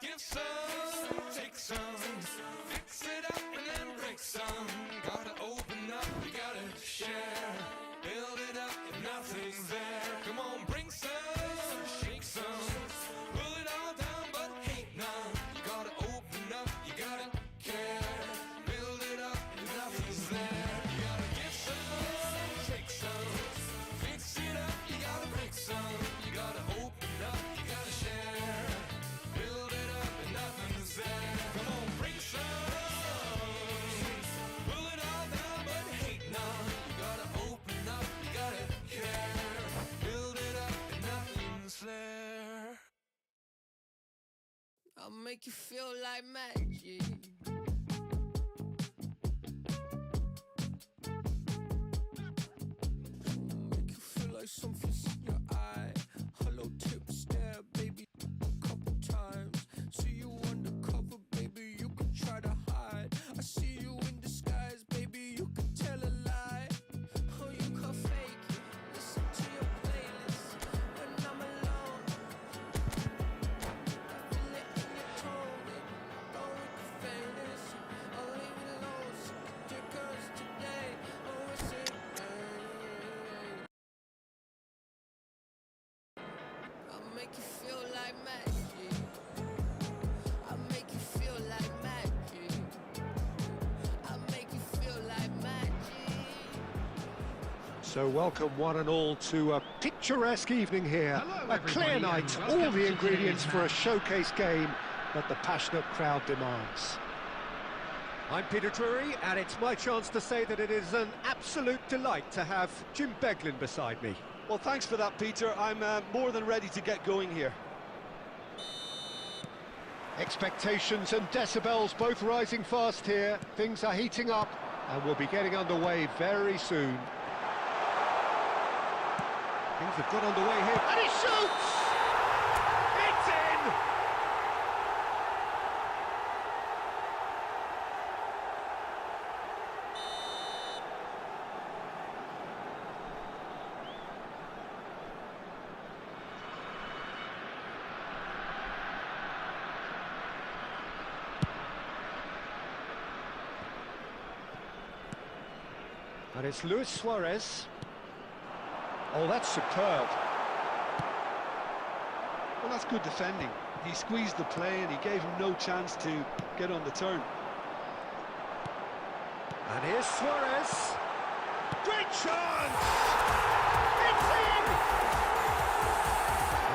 give some, take some, fix it up and then break some. Gotta open up, you gotta share, build it up if nothing's there. Come on, bring some, shake some, pull it all down but hate none. You gotta open up, you gotta care, build it up if nothing's there. You gotta give some, take some, fix it up, you gotta break some. You gotta open up, you gotta share, build it up if nothing's there. Come on, bring some, pull it all down but hate none. You gotta open up, you gotta care, build it up if nothing's there. I'll make you feel like magic. Make you feel like something's in your eye. Hello, tip, stare, baby, a couple times. See you undercover, baby, you can try to hide. I see you in disguise, baby, you can tell a lie. Oh, you can fake it, listen to your playlist when I'm alone. I feel it in your tone, baby, go with the famous. I'll leave it alone, so take us today. Oh, it's it, I'll make you feel like magic. I'll make you feel like magic. I'll make you feel like magic. So welcome one and all to a picturesque evening here. Hello, A clear everybody, night, and all welcome the to ingredients today's for a match. showcase game that the passionate crowd demands. I'm Peter Drury, and it's my chance to say that it is an absolute delight to have Jim Beglin beside me. Well, thanks for that, Peter. I'm more than ready to get going here. Expectations and decibels both rising fast here. Things are heating up, and we'll be getting underway very soon. Things have got underway here, and he shoots! It's in! And it's Luis Suarez. Oh, that's superb. Well, that's good defending. He squeezed the play and he gave him no chance to get on the turn. And here's Suarez. Great chance! It's in!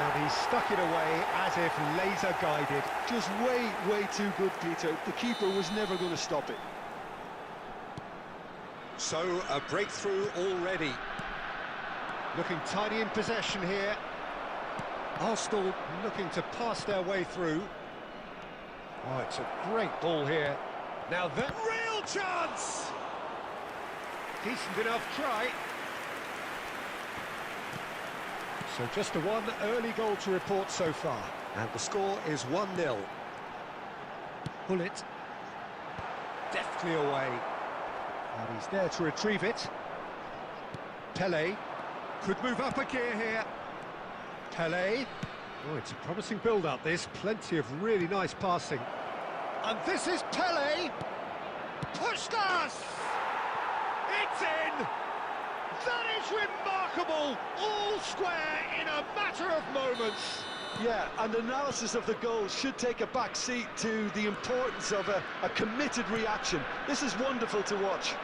And he stuck it away as if laser-guided. Just way too good, Peter. The keeper was never going to stop it. So, a breakthrough already. Looking tidy in possession here. Arsenal looking to pass their way through. Oh, it's a great ball here. Now the real chance! Decent enough try. So just the one early goal to report so far. And the score is 1-0. Bullet. Deftly away. And he's there to retrieve it. Pele could move up a gear here. Pele. Oh, it's a promising build-up, this. Plenty of really nice passing. And this is Pele. Puskas! It's in! That is remarkable! All square in a matter of moments. Yeah, and analysis of the goal should take a back seat to the importance of a committed reaction. This is wonderful to watch.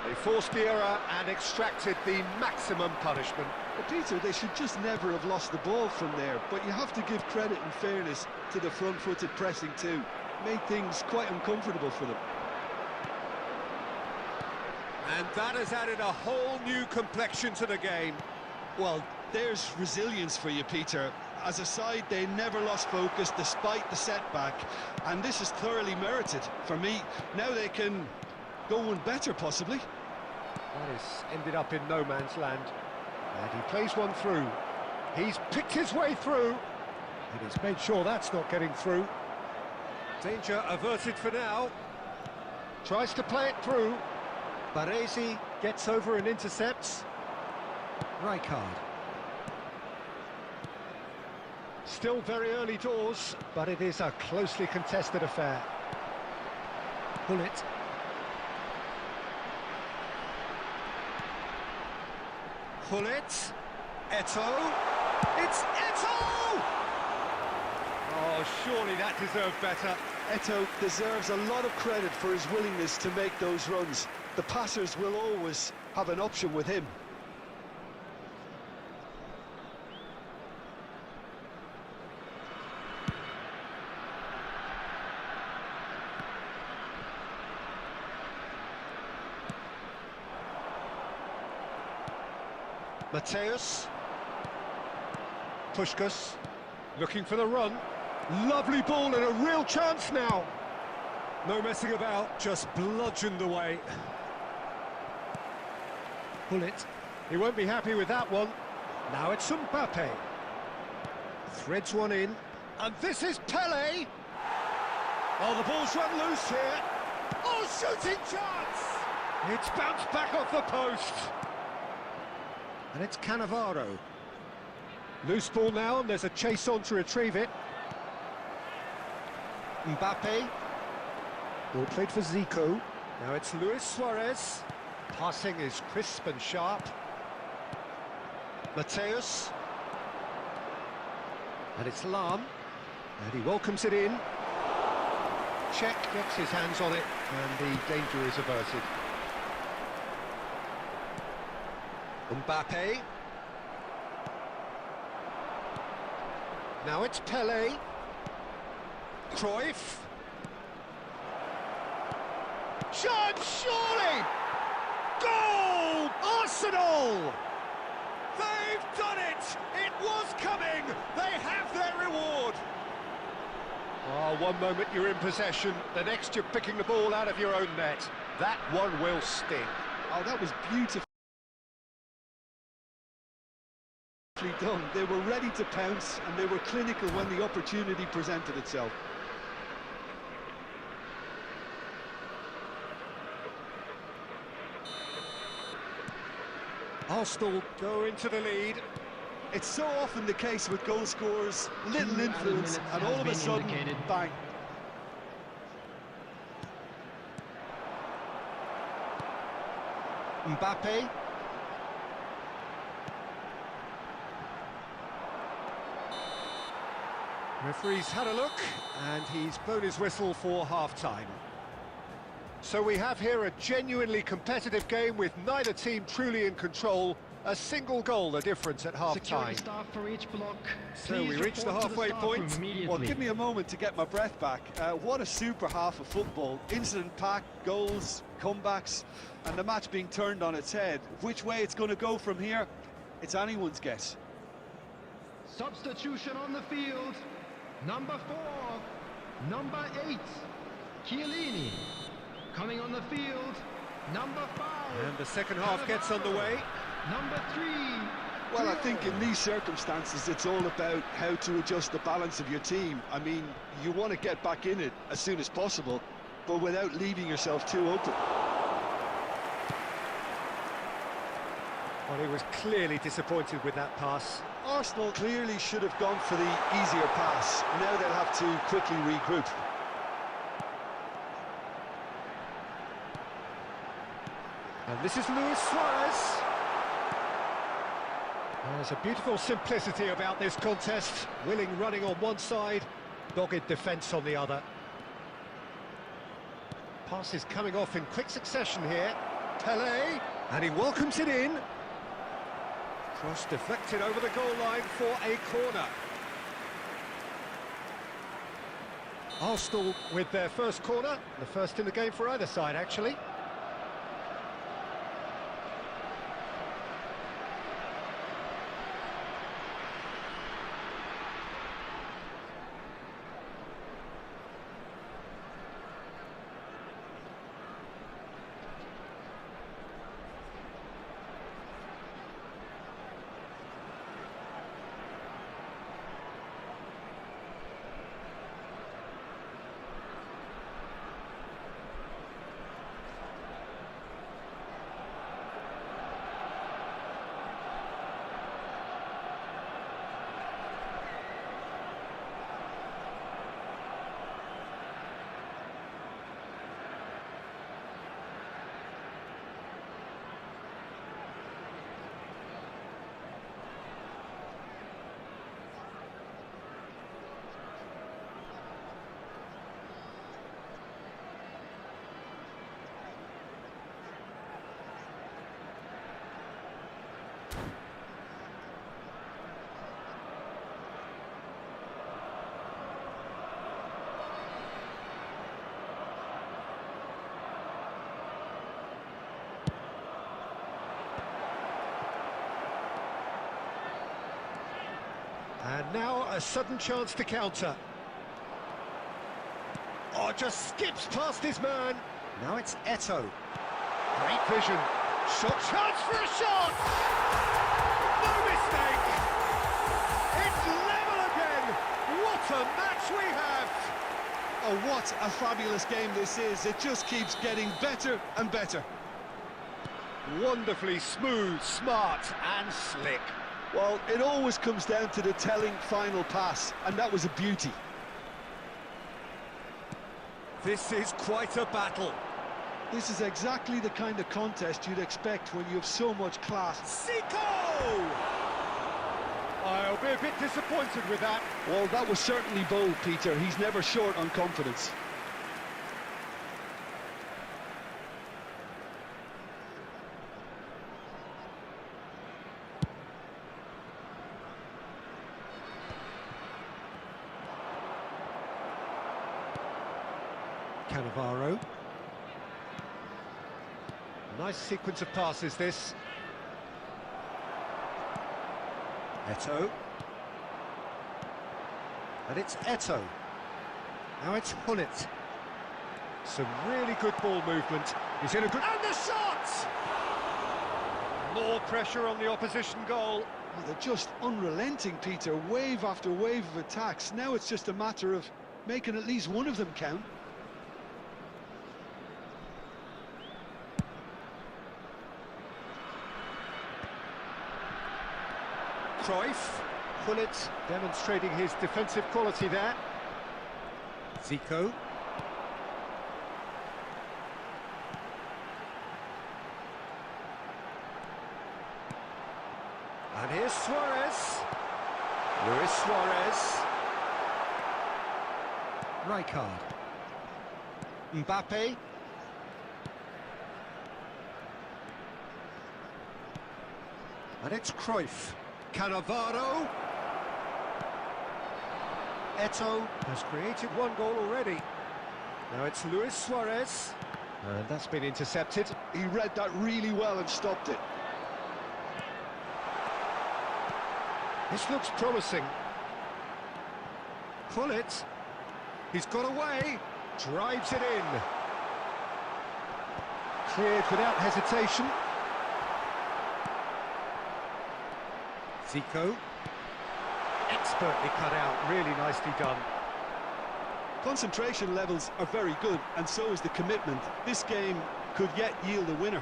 They forced the error and extracted the maximum punishment. Well, Peter, they should just never have lost the ball from there, but you have to give credit and fairness to the front-footed pressing too. Made things quite uncomfortable for them. And that has added a whole new complexion to the game. Well, there's resilience for you, Peter. As a side, they never lost focus despite the setback, and this is thoroughly merited for me. Now they can go one better, possibly. That has ended up in no man's land. And he plays one through. He's picked his way through. And he's made sure that's not getting through. Danger averted for now. Tries to play it through. Baresi gets over and intercepts. Rijkaard. Still very early doors, but it is a closely contested affair. Pull it. Pull it. Eto'o. It's Eto'o! Oh, surely that deserved better. Eto'o deserves a lot of credit for his willingness to make those runs. The passers will always have an option with him. Mateus. Puskás. Looking for the run. Lovely ball and a real chance now. No messing about, just bludgeoned away. Pull it. He won't be happy with that one. Now it's Pape. Threads one in. And this is Pelé. Oh, the ball's run loose here. Oh, shooting chance! It's bounced back off the post. And it's Cannavaro. Loose ball now, and there's a chase on to retrieve it. Mbappe. Ball played for Zico. Now it's Luis Suarez. Passing is crisp and sharp. Mateus. And it's Lam. And he welcomes it in. Check gets his hands on it, and the danger is averted. Mbappe. Now it's Pelé. Cruyff. Chance, surely! Goal! Arsenal! They've done it! It was coming! They have their reward! Oh, one moment you're in possession, the next you're picking the ball out of your own net. That one will sting. Oh, that was beautiful. Done. They were ready to pounce, and they were clinical when the opportunity presented itself. Arsenal go into the lead. It's so often the case with goal scorers, little influence, and all of a sudden, bang. Mbappe. Referee's had a look, and he's blown his whistle for half-time. So we have here a genuinely competitive game with neither team truly in control. A single goal the difference at half-time. So we reach the halfway point. Well, give me a moment to get my breath back. What a super half of football. Incident-packed, goals, comebacks, and the match being turned on its head. Which way it's going to go from here, it's anyone's guess. Substitution on the field. Number 4, number 8, Chiellini. Coming on the field, number 5. And the second half gets underway. Number 3. Well, I think in these circumstances, it's all about how to adjust the balance of your team. I mean, you want to get back in it as soon as possible, but without leaving yourself too open. Well, he was clearly disappointed with that pass. Arsenal clearly should have gone for the easier pass. Now they'll have to quickly regroup. And this is Luis Suarez. There's a beautiful simplicity about this contest. Willing running on one side, dogged defence on the other. Pass is coming off in quick succession here. Pelé, and he welcomes it in. Cross deflected over the goal line for a corner. Arsenal with their first corner, the first in the game for either side, actually. A sudden chance to counter. Oh, just skips past his man. Now it's Eto'o. Great vision. Shot chance for a shot! No mistake! It's level again! What a match we have! Oh, what a fabulous game this is. It just keeps getting better and better. Wonderfully smooth, smart and slick. Well, it always comes down to the telling final pass, and that was a beauty. This is quite a battle. This is exactly the kind of contest you'd expect when you have so much class. Zico! I'll be a bit disappointed with that. Well, that was certainly bold, Peter. He's never short on confidence. Cannavaro. Nice sequence of passes, this. Eto'o. And it's Eto'o. Now it's Hullet. Some really good ball movement. He's in a good... And the shot! More pressure on the opposition goal. Oh, they're just unrelenting, Peter. Wave after wave of attacks. Now it's just a matter of making at least one of them count. Cruyff. Hullet demonstrating his defensive quality there. Zico. And here's Suarez. Luis Suarez. Rijkaard. Mbappe. And it's Cruyff. Cannavaro. Eto'o has created one goal already. Now it's Luis Suarez. And that's been intercepted. He read that really well and stopped it. This looks promising. Hullet. He's got away. Drives it in. Cleared without hesitation. Zico. Expertly cut out, really nicely done. Concentration levels are very good, and so is the commitment. This game could yet yield a winner.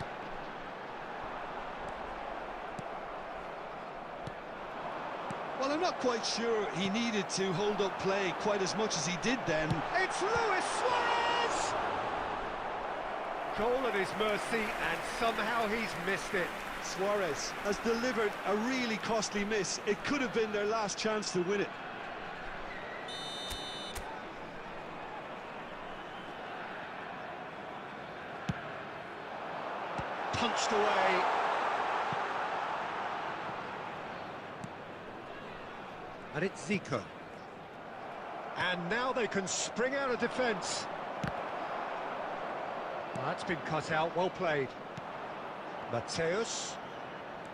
Well, I'm not quite sure he needed to hold up play quite as much as he did then. It's Luis Suarez! Goal at his mercy, and somehow he's missed it. Suarez has delivered a really costly miss. It could have been their last chance to win it. Punched away. And it's Zico. And now they can spring out of defence. That's been cut out, well played. Mateus.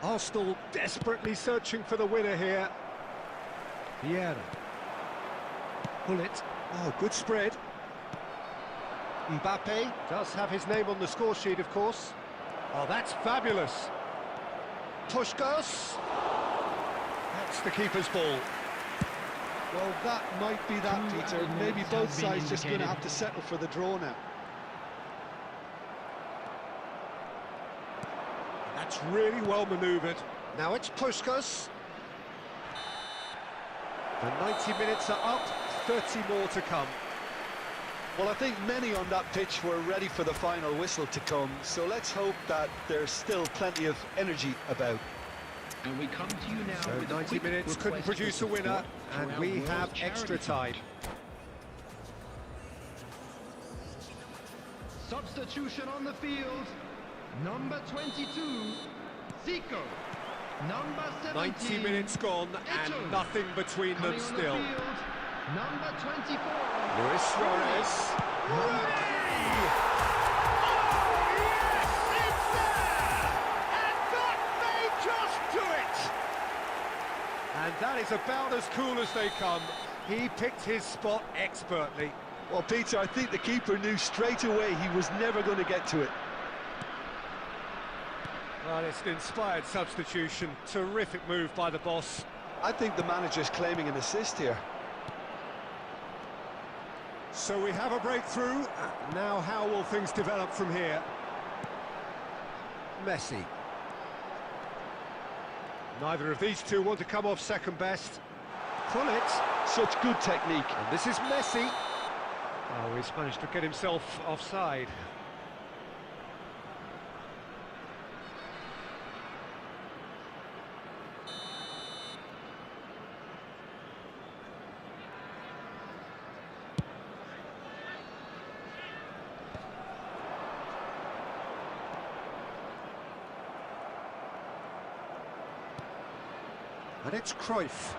Arsenal desperately searching for the winner here. Vieira. Hullet. Oh, good spread. Mbappe does have his name on the score sheet, of course. Oh, that's fabulous. Puskás. That's the keeper's ball. Well, that might be that, Peter. Maybe both sides just going to have to settle for the draw now. That's really well manoeuvred. Now it's Puskás. The 90 minutes are up, 30 more to come. Well, I think many on that pitch were ready for the final whistle to come, so let's hope that there's still plenty of energy about. And we come to you now So with a 90 quick minutes couldn't request produce for a winner, support for and our we World have Charity extra time. Substitution on the field. Number 22, Zico. Number 17, 90 minutes gone, and Eto'o. nothing between them Coming on the still. field, number 24, Luis Suarez. Rooney! Oh, yes, it's there! And that may just do it! And That is about as cool as they come. He picked his spot expertly. Well, Peter, I think the keeper knew straight away he was never going to get to it. Well, it's an inspired substitution. Terrific move by the boss. I think the manager's claiming an assist here. So we have a breakthrough. Now how will things develop from here? Messi. Neither of these two want to come off second best. Pullet. Such good technique. And this is Messi. Oh, he's managed to get himself offside. And it's Cruyff.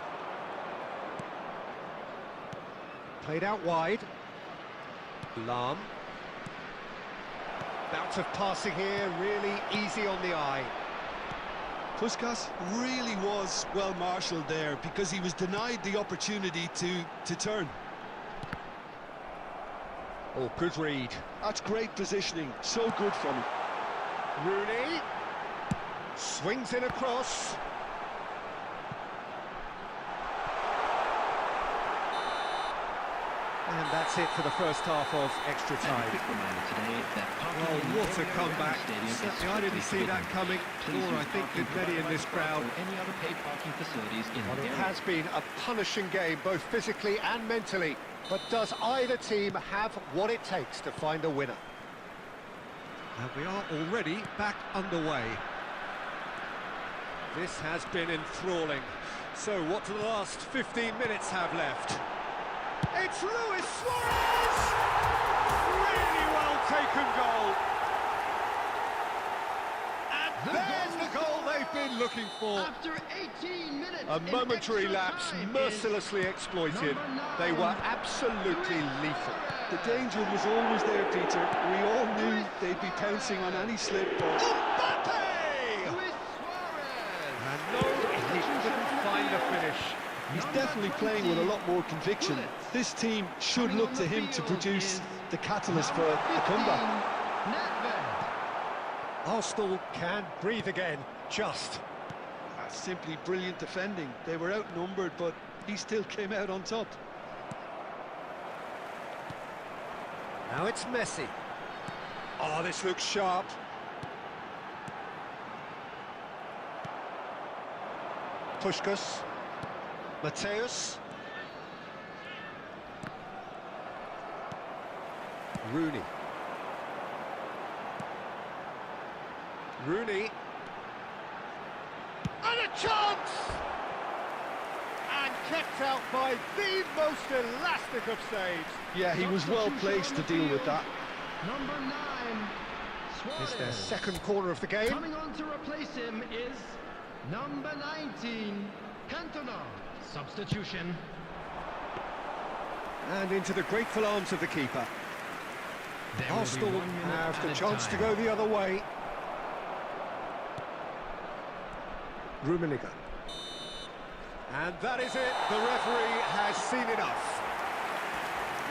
Played out wide. Lahm. Bout of passing here, really easy on the eye. Puskas really was well marshalled there because he was denied the opportunity to turn. Oh, good read. That's great positioning, so good from him. Rooney. Swings in across. And that's it for the first half of extra time. Well, what a comeback. Certainly I didn't see that coming, nor I think did many in this crowd. Well, it has been a punishing game, both physically and mentally. But does either team have what it takes to find a winner? And we are already back underway. This has been enthralling. So what do the last 15 minutes have left? It's Luis Suarez! Really well taken goal. And there's the goal they've been looking for. After 18 minutes, A momentary lapse, mercilessly exploited. They were absolutely lethal. The danger was always there, Peter. We all knew they'd be pouncing on any slip ball. Mbappe! Luis Suarez. And no, he couldn't find a finish. He's definitely playing with a lot more conviction. This team should look to him to produce the catalyst for the comeback. Arsenal can breathe again, just. That's simply brilliant defending. They were outnumbered, but he still came out on top. Now it's Messi. Oh, this looks sharp. Puskas. Mateus. Rooney. Rooney. And a chance! And kept out by the most elastic of saves. Yeah, he was well placed to deal with that. Number 9, Suarez. It's their second corner of the game. Coming on to replace him is number 19, Cantona. Substitution. And into the grateful arms of the keeper. There will be Arsenal 1 minute have the added chance to time. go the other way. Rummenigge. And that is it. The referee has seen enough.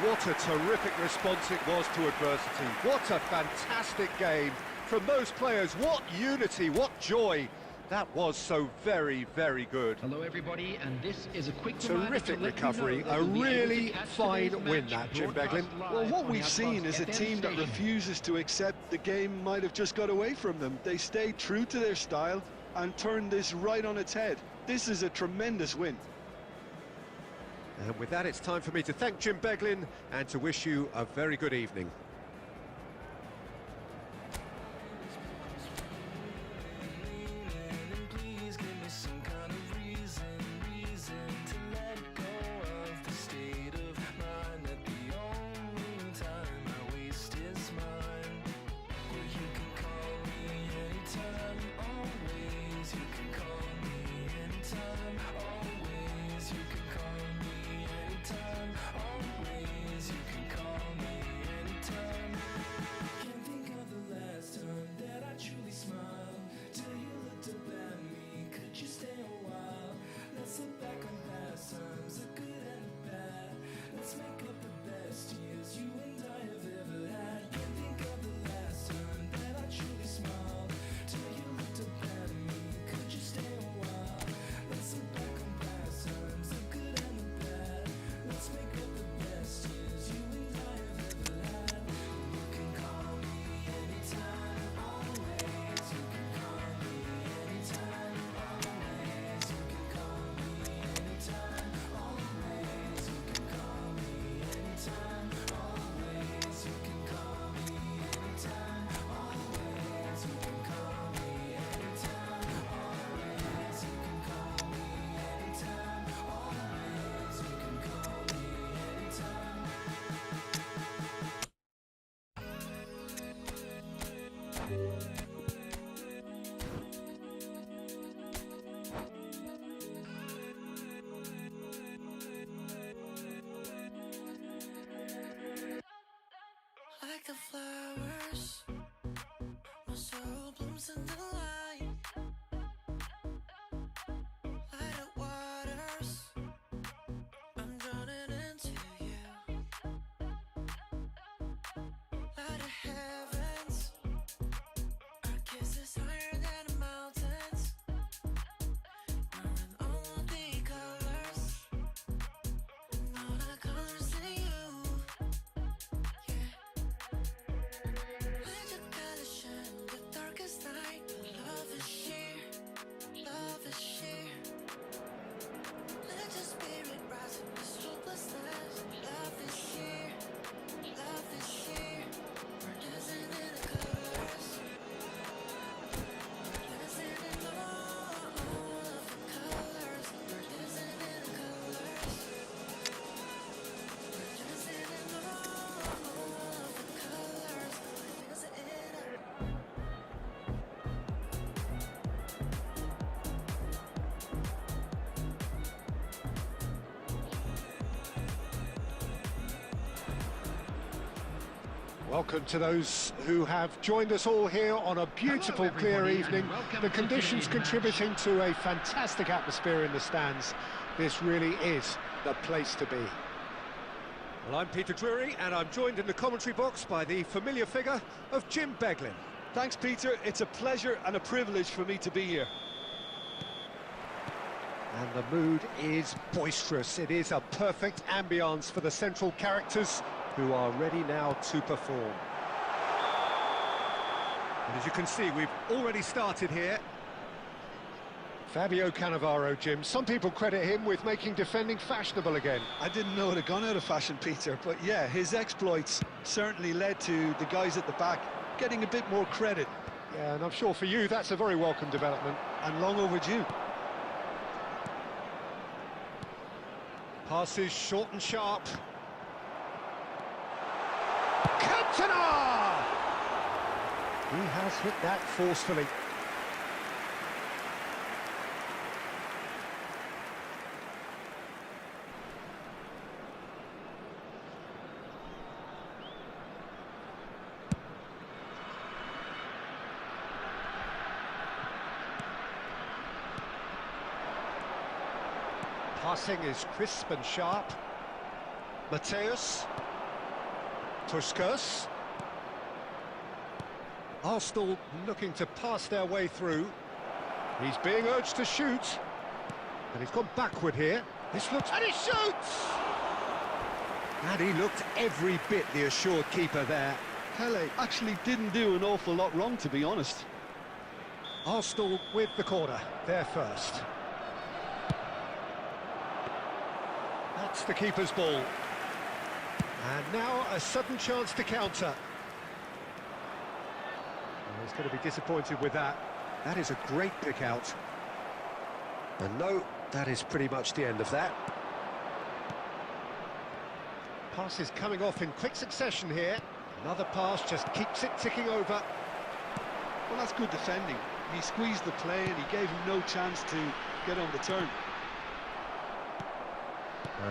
What a terrific response it was to adversity. What a fantastic game from those players. What unity, what joy. That was so very, very good. Hello everybody, and this is a quick reminder Terrific to let you recovery. know that A you'll be able to really catch fine today's win, match that, Jim broadcast Beglin. live Well, what on we've the seen is a FM team that station. refuses to accept the game might have just got away from them. They stayed true to their style and turned this right on its head. This is a tremendous win. And with that, it's time for me to thank Jim Beglin and to wish you a very good evening. Please give me some kind of reason to let go of the state of mind that the only time I waste is mine. Well, you can call me anytime, always. You can call me anytime, always. You can call me anytime, always. You can call me anytime. Like the flowers, my soul blooms in the light. Light of waters, I'm drowning into you. Light of heavens, our kiss is higher than the mountains. We're in all the colors, and all the colors in you. Let your colors shine in the darkest night. Love is sheer, love is sheer. Let your spirit rise in this hopelessness. Love is sheer, love is sheer. We're dancing in the colors, dancing in all of the colors. We're dancing in the colors, we're dancing in all of the colors. We're dancing in it. Welcome to those who have joined us all here on a beautiful, Hello, clear everybody, evening. and welcome The to conditions today's match. contributing to a fantastic atmosphere in the stands. This really is the place to be. Well, I'm Peter Drury, and I'm joined in the commentary box by the familiar figure of Jim Beglin. Thanks, Peter. It's a pleasure and a privilege for me to be here. And the mood is boisterous. It is a perfect ambience for the central characters who are ready now to perform. And as you can see, we've already started here. Fabio Cannavaro, Jim. Some people credit him with making defending fashionable again. I didn't know it had gone out of fashion, Peter, but yeah, his exploits certainly led to the guys at the back getting a bit more credit, Yeah, and I'm sure for you that's a very welcome development. and long overdue. Passes short and sharp. Cantona! He has hit that forcefully. Passing is crisp and sharp. Mateus. Puskas. Arsenal looking to pass their way through. He's being urged to shoot. And he's gone backward here. This looks... And he shoots! And he looked every bit the assured keeper there. Pele actually didn't do an awful lot wrong, to be honest. Arsenal with the corner. They're first. That's the keeper's ball. And now a sudden chance to counter. Well, he's going to be disappointed with that. That is a great pick out. And no, that is pretty much the end of that. Passes coming off in quick succession here. Another pass just keeps it ticking over. Well, that's good defending. He squeezed the play and he gave him no chance to get on the turn.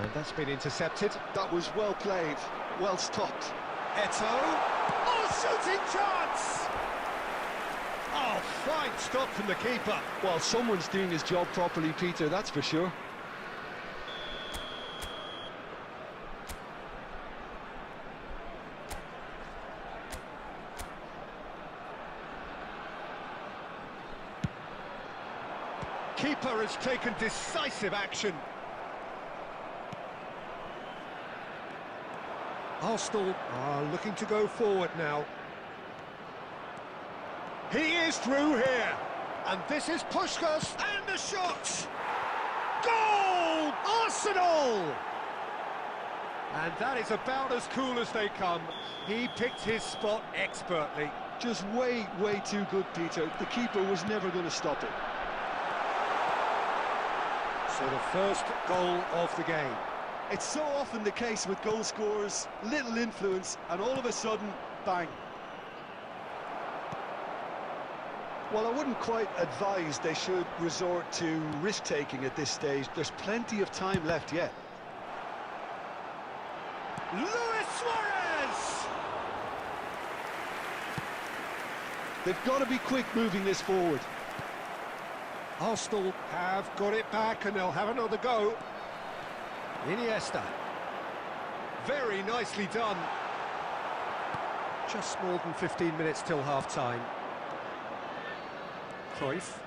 And that's been intercepted. That was well played, well stopped. Eto. Oh, shooting chance! Oh, fine stop from the keeper. Well, someone's doing his job properly, Peter, that's for sure. Keeper has taken decisive action. Arsenal are looking to go forward now. He is through here. And this is Puskas. And the shot! Goal! Arsenal! And that is about as cool as they come. He picked his spot expertly. Just way too good, Peter. The keeper was never going to stop it. So the first goal of the game. It's so often the case with goal scorers, little influence, and all of a sudden, bang. Well, I wouldn't quite advise they should resort to risk-taking at this stage. There's plenty of time left yet. Luis Suarez! They've got to be quick moving this forward. Arsenal have got it back and they'll have another go. Iniesta. Very nicely done. Just more than 15 minutes till half-time. Cruyff.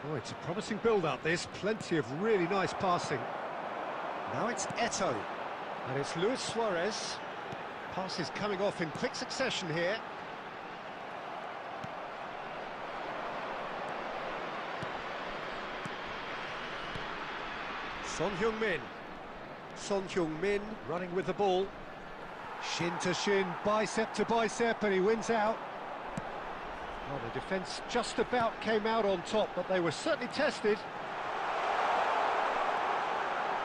Oh, it's a promising build-up, this. Plenty of really nice passing. Now it's Eto'o. And it's Luis Suarez. Passes coming off in quick succession here. Son Heung-min. Son Heung-min running with the ball. Shin to shin, bicep to bicep, and he wins out. Well, the defence just about came out on top, but they were certainly tested.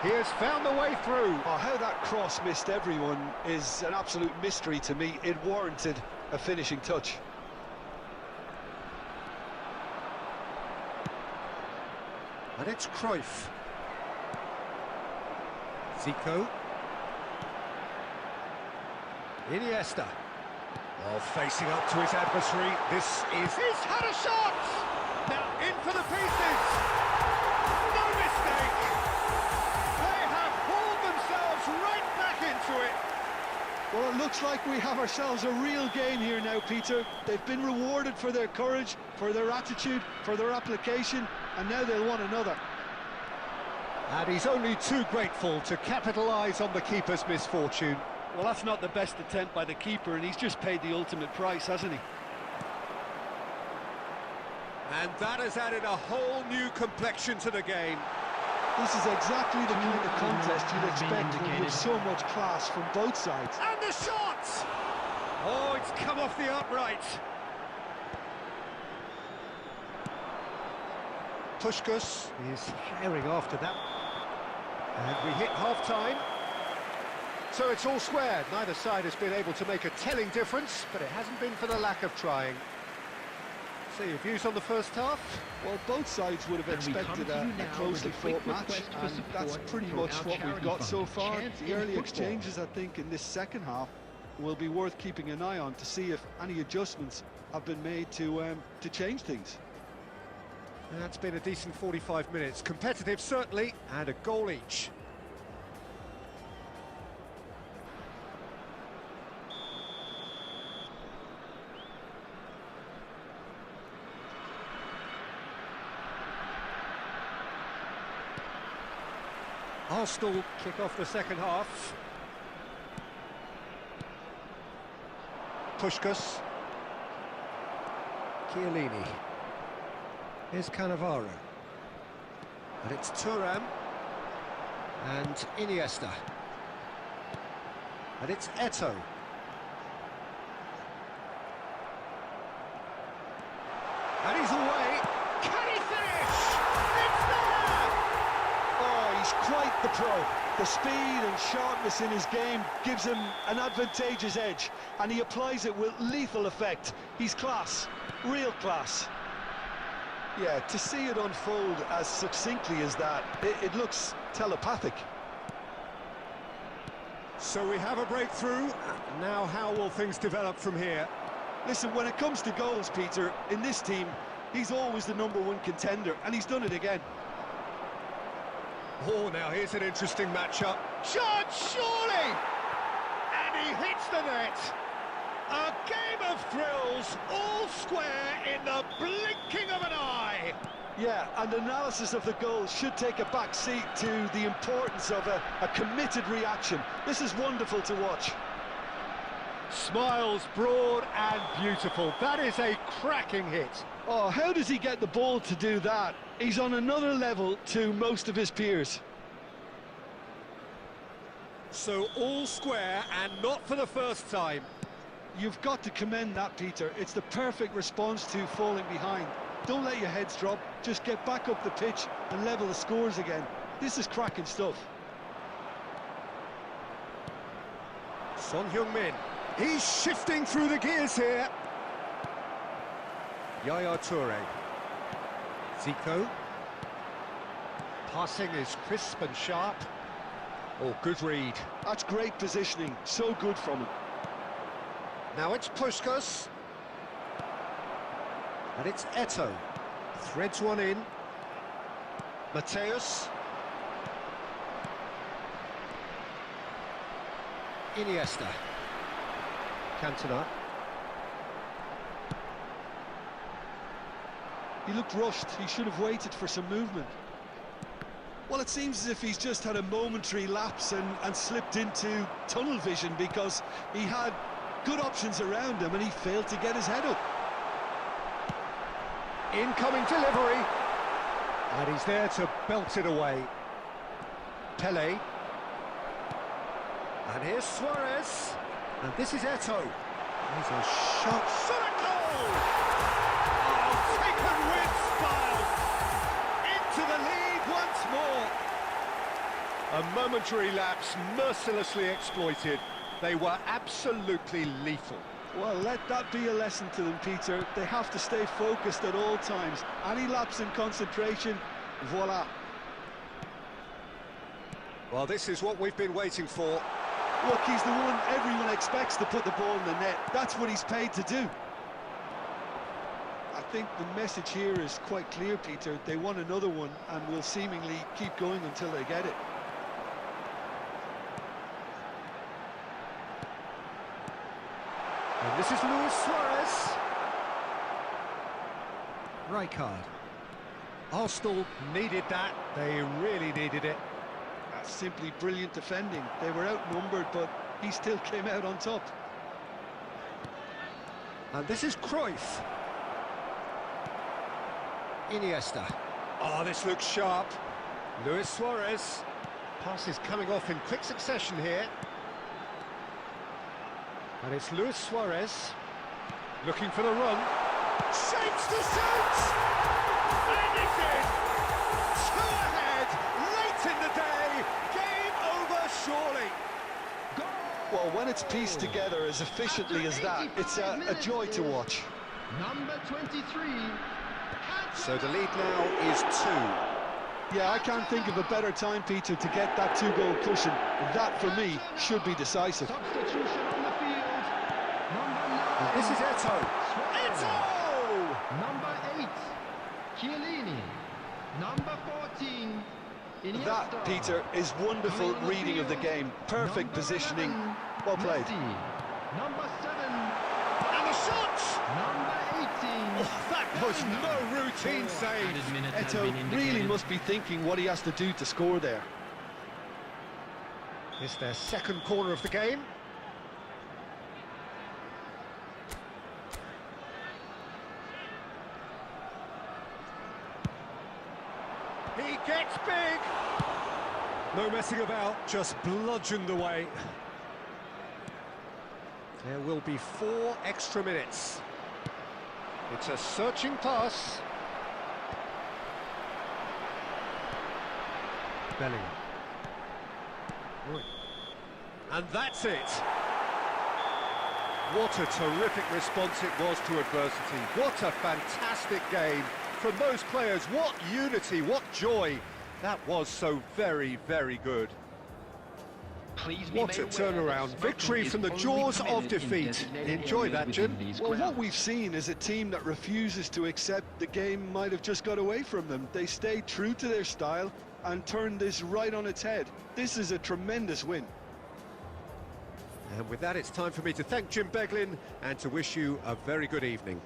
He has found the way through. Oh, how that cross missed everyone is an absolute mystery to me. It warranted a finishing touch. And it's Cruyff. Zico. Iniesta. Oh, facing up to his adversary. This is... He's had a shot! Now in for the pieces! No mistake! They have hauled themselves right back into it! Well, it looks like we have ourselves a real game here now, Peter. They've been rewarded for their courage, for their attitude, for their application, and now they'll want another. And he's only too grateful to capitalise on the keeper's misfortune. Well, that's not the best attempt by the keeper, and he's just paid the ultimate price, hasn't he? And that has added a whole new complexion to the game. This is exactly the kind of contest you'd expect with so much class from both sides. And the shot! Oh, it's come off the upright. Puskás is herring after that. And we hit half-time. So it's all squared. Neither side has been able to make a telling difference, but it hasn't been for the lack of trying. So your views on the first half? Well, both sides would have expected a closely fought match, and that's pretty much what we've got so far. The early exchanges, I think, in this second half will be worth keeping an eye on to see if any adjustments have been made to change things. That's been a decent 45 minutes. Competitive, certainly, and a goal each. Arsenal kick off the second half. Puskás. Chiellini. Here's Cannavaro. And it's Thuram. And Iniesta. And it's Eto'o. And he's away. Can he finish? It's there! Oh, he's quite the pro. The speed and sharpness in his game gives him an advantageous edge, and he applies it with lethal effect. He's class, real class. Yeah, to see it unfold as succinctly as that, it looks telepathic. So we have a breakthrough. Now how will things develop from here? Listen, when it comes to goals, Peter, in this team, he's always the #1 contender, and he's done it again. Oh, now here's an interesting matchup. Shot, surely! And he hits the net. A game of thrills, all square in the blinking of an eye. Yeah, and analysis of the goal should take a back seat to the importance of a committed reaction. This is wonderful to watch. Smiles broad and beautiful. That is a cracking hit. Oh, how does he get the ball to do that? He's on another level to most of his peers. So all square, and not for the first time. You've got to commend that, Peter. It's the perfect response to falling behind. Don't let your heads drop. Just get back up the pitch and level the scores again. This is cracking stuff. Son Heung-min. He's shifting through the gears here. Yaya Toure. Zico. Passing is crisp and sharp. Oh, good read. That's great positioning, so good from him. Now it's Puskas. And it's Eto'o. Threads one in. Mateus. Iniesta. Cantona. He looked rushed, he should have waited for some movement. Well, it seems as if he's just had a momentary lapse and slipped into tunnel vision, because he had good options around him and he failed to get his head up. Incoming delivery. And he's there to belt it away. Pele. And here's Suarez. And this is Eto'o. Here's a shot. Shot a goal! Oh, taken with style. Into the lead once more. A momentary lapse mercilessly exploited. They were absolutely lethal. Well, let that be a lesson to them, Peter. They have to stay focused at all times. Any lapse in concentration, voila. Well, this is what we've been waiting for. Look, he's the one everyone expects to put the ball in the net. That's what he's paid to do. I think the message here is quite clear, Peter. They want another one and will seemingly keep going until they get it. And this is Luis Suarez. Rijkaard. Arsenal needed that. They really needed it. That's simply brilliant defending. They were outnumbered, but he still came out on top. And this is Cruyff. Iniesta. Oh, this looks sharp. Luis Suarez. Pass is coming off in quick succession here. And it's Luis Suarez looking for the run. Shapes to shoot! And it's in! Two ahead, late in the day. Game over, surely. Well, when it's pieced together as efficiently as that, it's a joy to watch. Number 23. So the lead now is 2. Yeah, I can't think of a better time, Peter, to get that 2-goal cushion. That, for me, should be decisive. Substitution on the field. Number 9. And this is Eto'o. Eto'o! Number 8. Chiellini. Number 14. Iniesta. That, Peter, is wonderful Coming on the roading of the field. game. Perfect Number positioning. 11, Well played. Messi. Number 7. And the shot! Number 18. Oh, that was no routine save. Eto'o really must be thinking what he has to do to score there. It's their second corner of the game. He gets big. No messing about, just bludgeoned away. There will be 4 extra minutes. It's a searching pass. Bellingham. Right. And that's it. What a terrific response it was to adversity. What a fantastic game from those players. What unity, what joy. That was so very, very good. What a turnaround. Victory from the jaws of defeat. Enjoy that, Jim. Well, what we've seen is a team that refuses to accept the game might have just got away from them. They stayed true to their style and turned this right on its head. This is a tremendous win. And with that, it's time for me to thank Jim Beglin and to wish you a very good evening.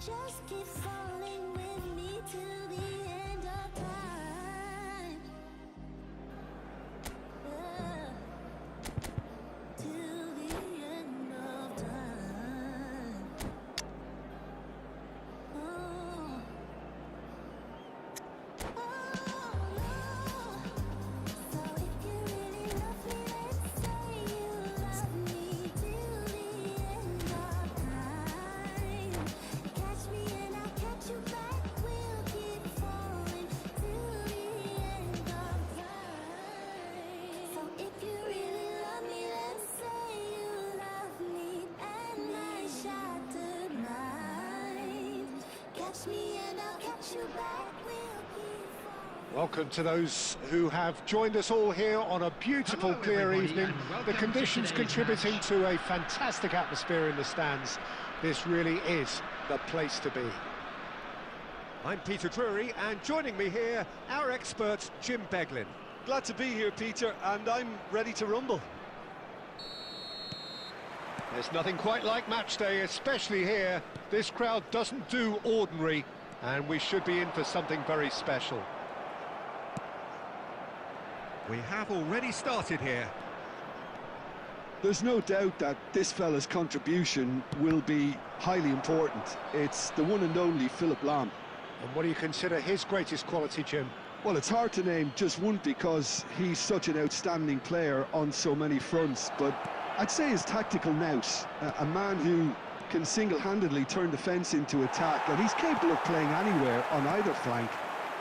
Just keep falling with me till the end of time. Till the end of time. Oh, oh no. So if you really love me, let's say you love me till the end of time. Catch me and I'll catch you back. We'll keep falling till the end of time. So if you really love me, let's say you love me and my shattered mind. Catch me and I'll catch you back. We'll keep falling. Welcome to those who have joined us all here on a beautiful, Hello, clear everybody, evening. and welcome The to conditions today's contributing match. to a fantastic atmosphere in the stands. This really is the place to be. I'm Peter Drury, and joining me here, our expert, Jim Beglin. Glad to be here, Peter, and I'm ready to rumble. There's nothing quite like match day, especially here. This crowd doesn't do ordinary, and we should be in for something very special. We have already started here. There's no doubt that this fella's contribution will be highly important. It's the one and only Philipp Lahm. And what do you consider his greatest quality, Jim? Well, it's hard to name just one because he's such an outstanding player on so many fronts, but I'd say his tactical nous, a man who can single-handedly turn defence into attack, and he's capable of playing anywhere on either flank.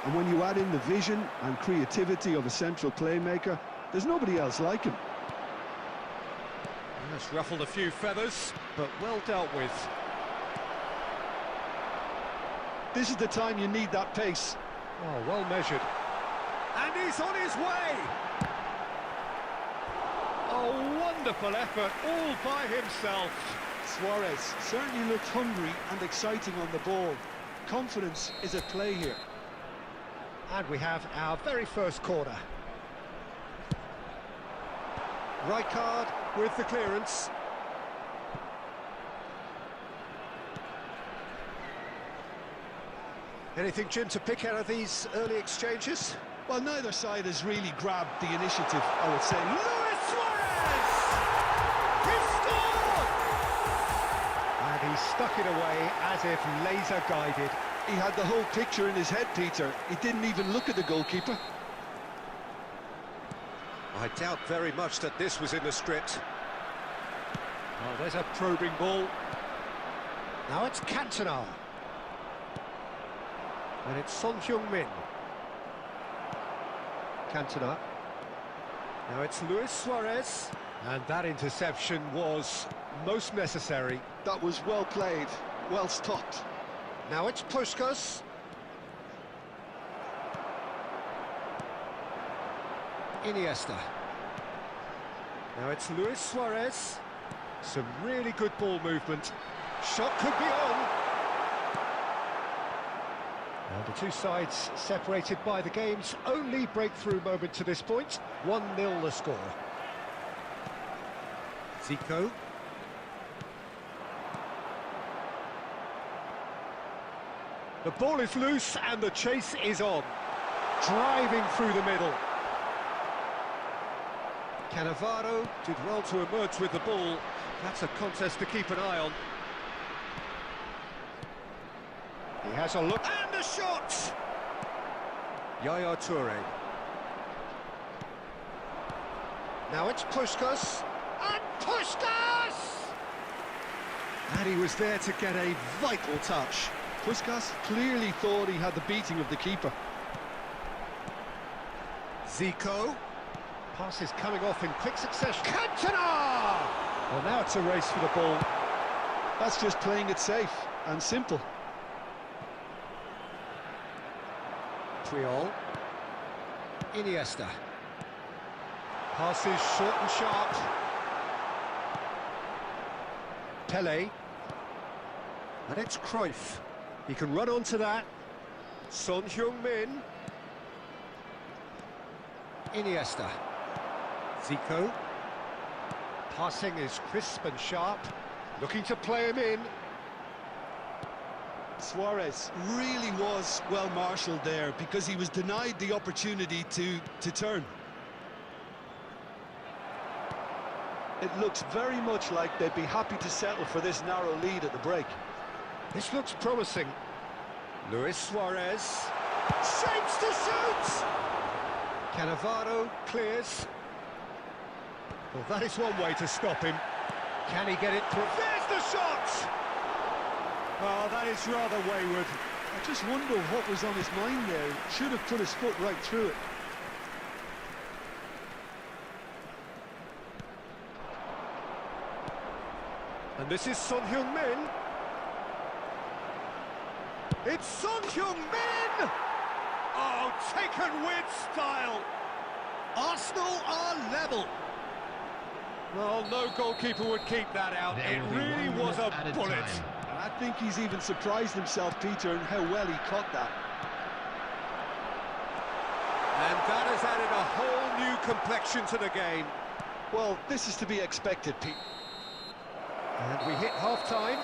And when you add in the vision and creativity of a central playmaker, there's nobody else like him. That's ruffled a few feathers, but well dealt with. This is the time you need that pace. Oh, well measured. And he's on his way! A wonderful effort, all by himself. Suarez certainly looked hungry and exciting on the ball. Confidence is at play here. And we have our very first corner. Rijkaard with the clearance. Anything, Jim, to pick out of these early exchanges? Well, neither side has really grabbed the initiative, I would say. Luis Suarez! He scored! And he stuck it away as if laser-guided. He had the whole picture in his head, Peter. He didn't even look at the goalkeeper. I doubt very much that this was in the script. Oh, there's a probing ball. Now it's Cantona. And it's Son Heung-min. Cantona. Now it's Luis Suarez. And that interception was most necessary. That was well played, well stopped. Now it's Puskás. Iniesta. Now it's Luis Suarez. Some really good ball movement. Shot could be on. Now the two sides separated by the game's only breakthrough moment to this point. 1-0 the score. Zico. The ball is loose and the chase is on. Driving through the middle. Cannavaro did well to emerge with the ball. That's a contest to keep an eye on. He has a look and a shot! Yaya Touré. Now it's Puskás. And Puskás! And he was there to get a vital touch. Puskás clearly thought he had the beating of the keeper. Zico. Passes coming off in quick succession. Cantona! Well, now it's a race for the ball. That's just playing it safe and simple. Puyol. Iniesta. Passes short and sharp. Pelé. And it's Cruyff. He can run onto that. Son Heung-min. Iniesta. Zico. Passing is crisp and sharp. Looking to play him in. Suarez really was well marshalled there because he was denied the opportunity to turn. It looks very much like they'd be happy to settle for this narrow lead at the break. This looks promising. Luis Suarez shapes to shoot! Cannavaro clears. Well, that is one way to stop him. Can he get it through? There's the shot! Oh, that is rather wayward. I just wonder what was on his mind there. Should have put his foot right through it. And this is Son Heung-min. It's Son Heung-min! Oh, taken with style. Arsenal are level. Well, no goalkeeper would keep that out. There It will be really 1 was minute a at bullet. time. And I think he's even surprised himself, Peter, in how well he caught that. And that has added a whole new complexion to the game. Well, this is to be expected, Pete. And we hit half-time.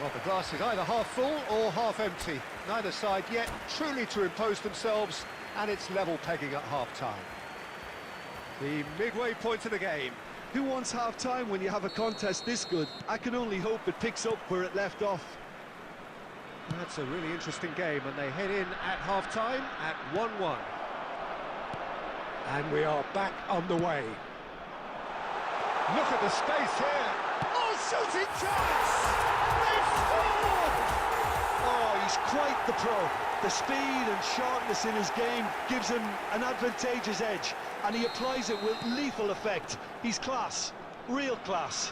Well, the glass is either half full or half empty. Neither side yet truly to impose themselves, and it's level pegging at half-time. The midway point of the game. Who wants half-time when you have a contest this good? I can only hope it picks up where it left off. That's a really interesting game, and they head in at half-time at 1-1. And we are back on the way. Look at the space here. Oh, shooting chance! They've scored! Oh, he's quite the pro. The speed and sharpness in his game gives him an advantageous edge, and he applies it with lethal effect. He's class, real class.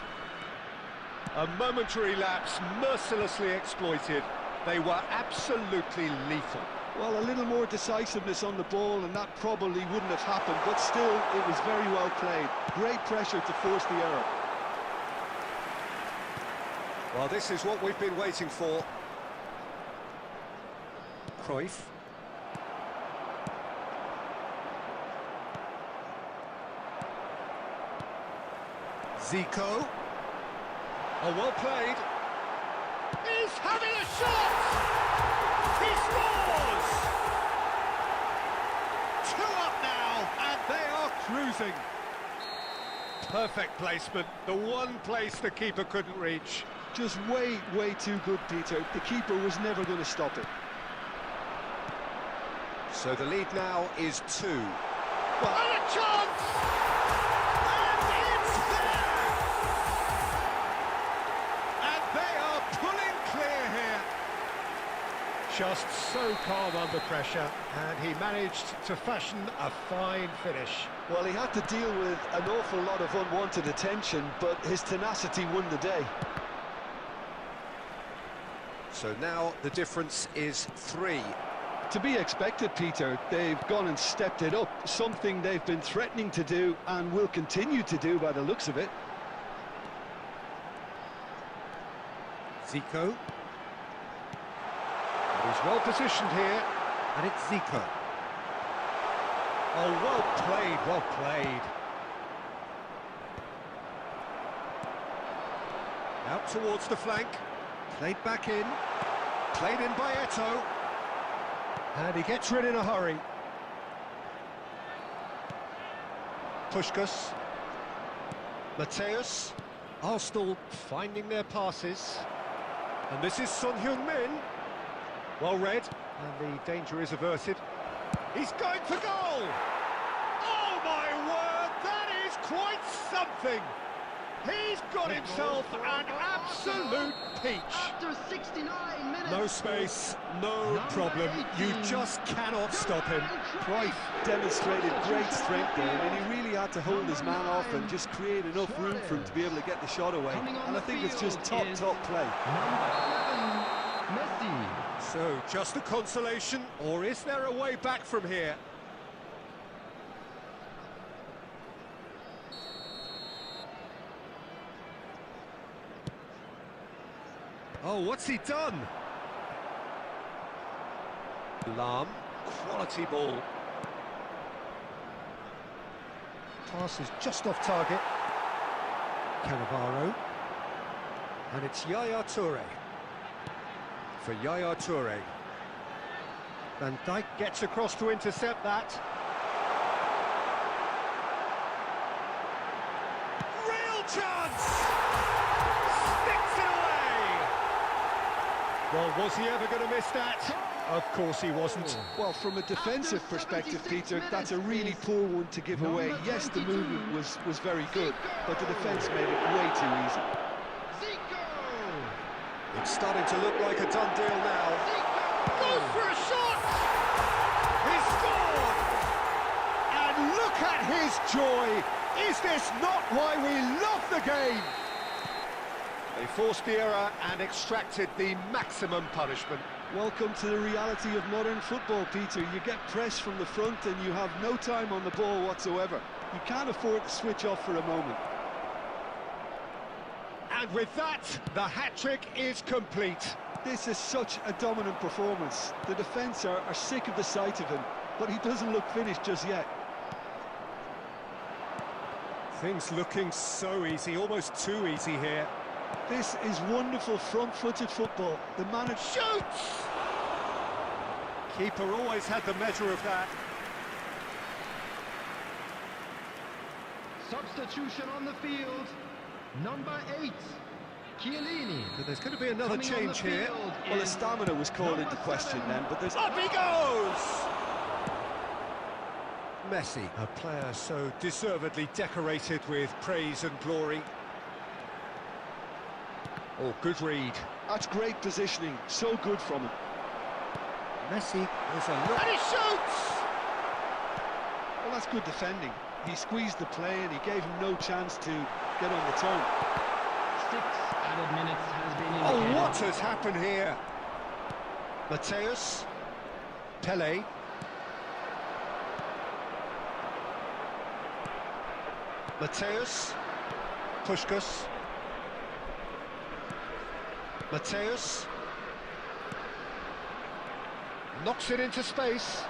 A momentary lapse mercilessly exploited. They were absolutely lethal. Well, a little more decisiveness on the ball, and that probably wouldn't have happened, but still, it was very well played. Great pressure to force the error. Well, this is what we've been waiting for. Cruyff. Zico. Oh, well played. He's having a shot! He scores! 2 up now, and they are cruising. Perfect placement, the one place the keeper couldn't reach. Just way too good, Peter. The keeper was never going to stop it. So the lead now is 2. Well, And a chance! And it's there! And they are pulling clear here. Just so calm under pressure, and he managed to fashion a fine finish. well, he had to deal with an awful lot of unwanted attention, but his tenacity won the day. So now the difference is 3. To be expected, Peter. They've gone and stepped it up, something they've been threatening to do and will continue to do by the looks of it. Zico. He's well positioned here, and it's Zico. Oh, well played, well played. Out towards the flank, played back in, played in by Eto'o. And he gets rid in a hurry. Puskás. Mateus. Arsenal finding their passes. And this is Son Heung-min. Well read. And the danger is averted. He's going for goal! Oh my word, that is quite something! He's got himself an absolute peach. After 69 minutes. No space, no problem. You just cannot stop him. Cruyff demonstrated great strength there. I mean, he really had to hold his man off and just create enough room for him to be able to get the shot away. And I think it's just top play. Number 11, Messi. So, just a consolation, or is there a way back from here? Oh, what's he done? Lahm, quality ball. Pass is just off target. Cannavaro. And it's Yaya Toure. for Yaya Toure. Van Dijk gets across to intercept that. Real chance! Sticks it away! Well, was he ever going to miss that? Of course he wasn't. Well, from a defensive perspective, Peter, that's a really poor one to give away. Yes, the movement was very good, but the defence made it way too easy. It's starting to look like a done deal now. Goes for a shot! He scored! And look at his joy! Is this not why we love the game? They forced the error and extracted the maximum punishment. Welcome to the reality of modern football, Peter. You get pressed from the front and you have no time on the ball whatsoever. You can't afford to switch off for a moment. And with that, the hat-trick is complete. This is such a dominant performance. The defence are sick of the sight of him, but he doesn't look finished just yet. Things looking so easy, almost too easy here. This is wonderful front-footed football. The manager Shoots! Keeper always had the measure of that. Substitution on the field. Number 8, Chiellini. But there's going to be another change here. Well, his stamina was called into question then, but there's... Up he goes! Messi, a player so deservedly decorated with praise and glory. Oh, good read. That's great positioning, so good from him. Messi is a look. And he shoots! Well, that's good defending. He squeezed the play and he gave him no chance to get on the turn. 6 added minutes has been Oh, indicated. what has happened here? Mateus, Pele. Mateus, Puskás. Mateus knocks it into space.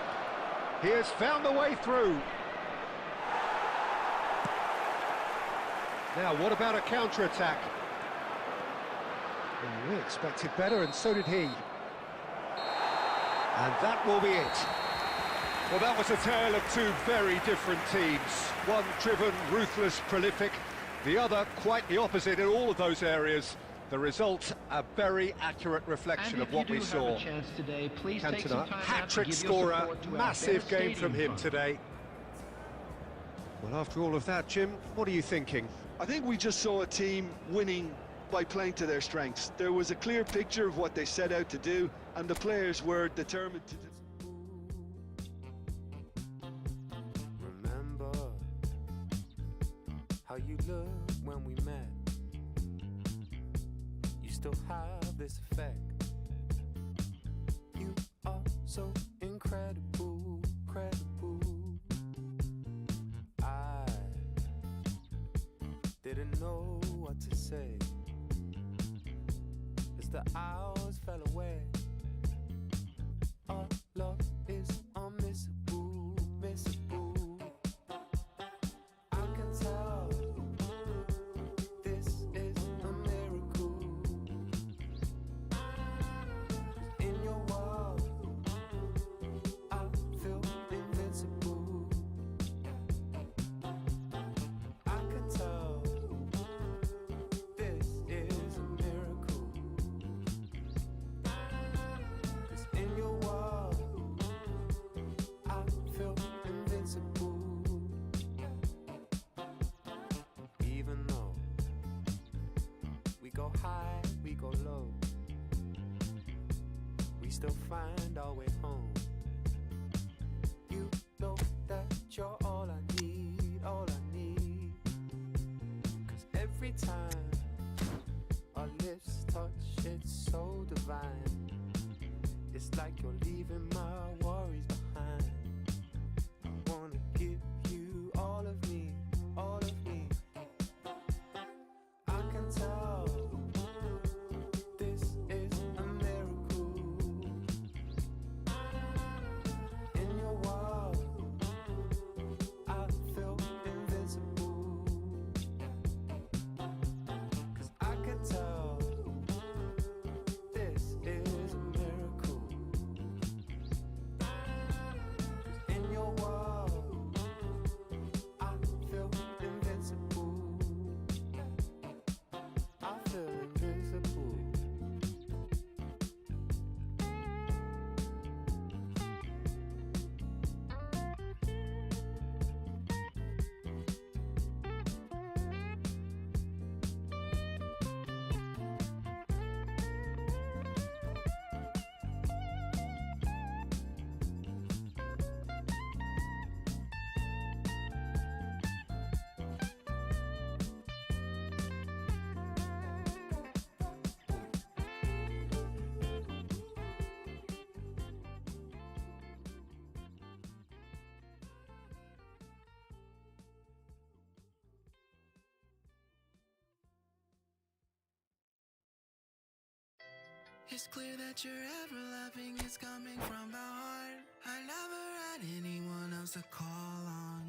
He has found the way through. Now, what about a counter-attack? We expected better, and so did he. And that will be it. Well, that was a tale of two very different teams. One driven, ruthless, prolific. The other quite the opposite in all of those areas. The result, a very accurate reflection of what we saw. Today, please take some Cantona, time out to hat-trick give your scorer, support to our massive Better game from Stadium him Fund. today. Well, after all of that, Jim, what are you thinking? I think we just saw a team winning by playing to their strengths. There was a clear picture of what they set out to do, and the players were determined to do. Remember how you looked when we met. You still have this effect. You are so incredible, credible. I didn't know what to say as the hours fell away. Our love is unmissable, missable. I can tell this is a miracle. In your world, I feel invincible. I can tell this is a miracle. 'Cause in your world, I feel invincible. Even though we go high, we go low, we still find our way home. You know that you're all I need, all I need. 'Cause every time our lips touch, it's so divine. It's like you're leaving my worries behind. I wanna give you all of me, all of me. I can tell this is a miracle. In your world, I feel invincible. 'Cause I can tell this is a It's clear that you're ever loving is coming from the heart. I never had anyone else to call on.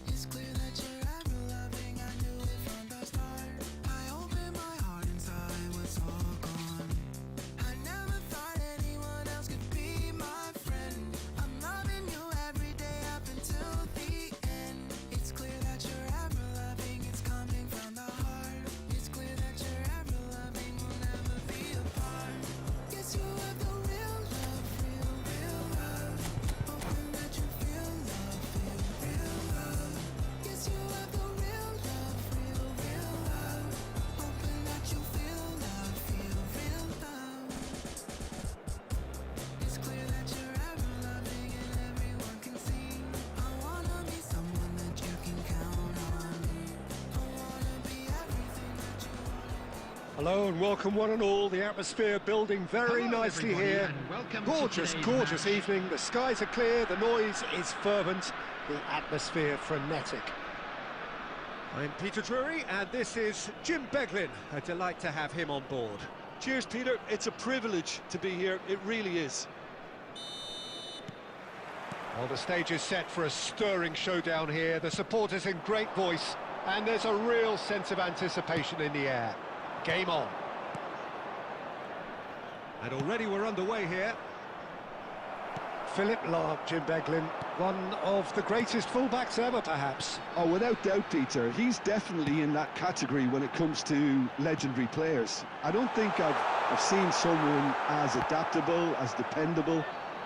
It's clear that you're ever loving, I knew it from the start. I opened my heart and saw it was all gone. I never thought anyone else could be my friend. I'm loving you every day up until the end. It's clear that you're ever loving, it's coming from the heart. It's clear that you're ever loving, we'll never be apart. Guess you have the real love, real love. Hoping that you feel love, feel real love. Guess you have the real love, real love. Hoping that you feel love, feel real love. It's clear that you're ever loving and everyone can see. I wanna be someone that you can count on. I wanna be everything that you wanna be. Hello and welcome one and all. The atmosphere building very Hello, nicely everybody, here. and welcome to Gorgeous, today's gorgeous match. evening. The skies are clear, the noise is fervent, the atmosphere frenetic. I'm Peter Drury and this is Jim Beglin. A delight to have him on board. Cheers, Peter. It's a privilege to be here. It really is. Well, the stage is set for a stirring showdown here. The supporters in great voice, and there's a real sense of anticipation in the air. Game on. And already we're underway here. Philip Lahm, Jim Beglin, one of the greatest fullbacks ever, perhaps. Oh, without doubt, Peter. He's definitely in that category when it comes to legendary players. I don't think I've seen someone as adaptable, as dependable,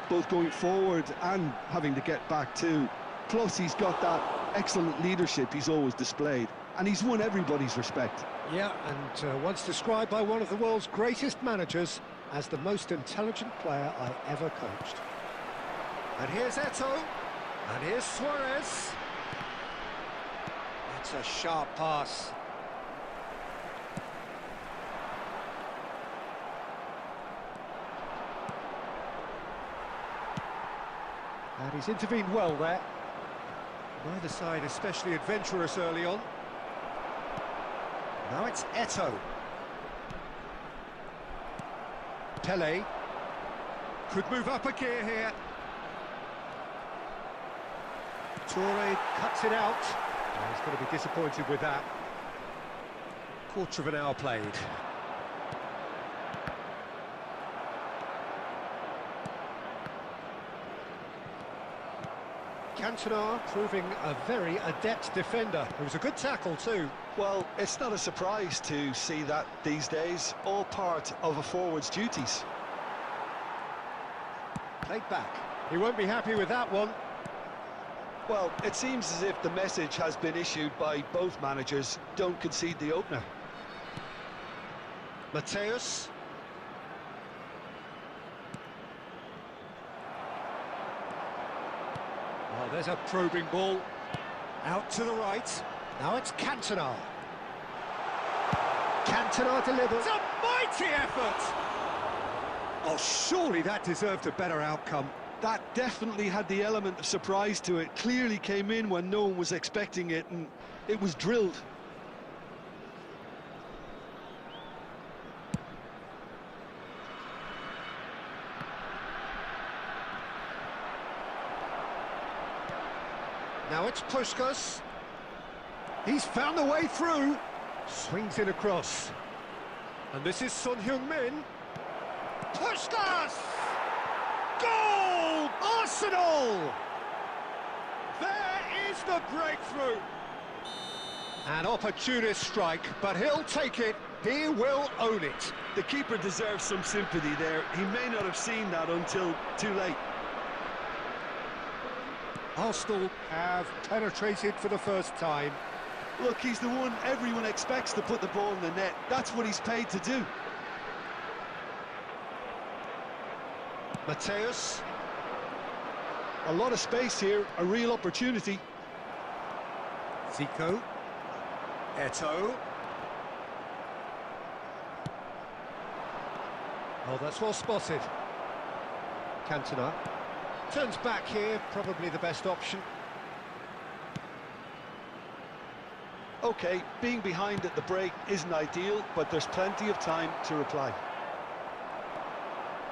both going forward and having to get back too. Plus, he's got that excellent leadership he's always displayed, and he's won everybody's respect. Yeah, and once described by one of the world's greatest managers as the most intelligent player I ever coached. And here's Eto'o, and here's Suarez. That's a sharp pass. And he's intervened well there. Neither side especially adventurous early on. Now it's Eto'o. Pele could move up a gear here. Toure cuts it out. Oh, he's going to be disappointed with that. Quarter of an hour played. Cantona proving a very adept defender. It was a good tackle too. Well, it's not a surprise to see that these days, all part of a forward's duties. Played back. He won't be happy with that one. Well, it seems as if the message has been issued by both managers: don't concede the opener. Mateus. Oh, there's a probing ball. Out to the right. Now it's Cantona. Cantona delivers. A mighty effort! Oh, surely that deserved a better outcome. That definitely had the element of surprise to it. Clearly came in when no one was expecting it, and it was drilled. Now it's Puskas. He's found the way through. Swings it across. And this is Son Heung-min. Puskas! Goal! Arsenal! There is the breakthrough. An opportunist strike, but he'll take it. He will own it. The keeper deserves some sympathy there. He may not have seen that until too late. Arsenal have penetrated for the first time. Look, he's the one everyone expects to put the ball in the net. That's what he's paid to do. Mateus. A lot of space here, a real opportunity. Zico. Eto'o. Oh, that's well spotted. Cantona. Turns back here, probably the best option. Okay, being behind at the break isn't ideal, but there's plenty of time to reply.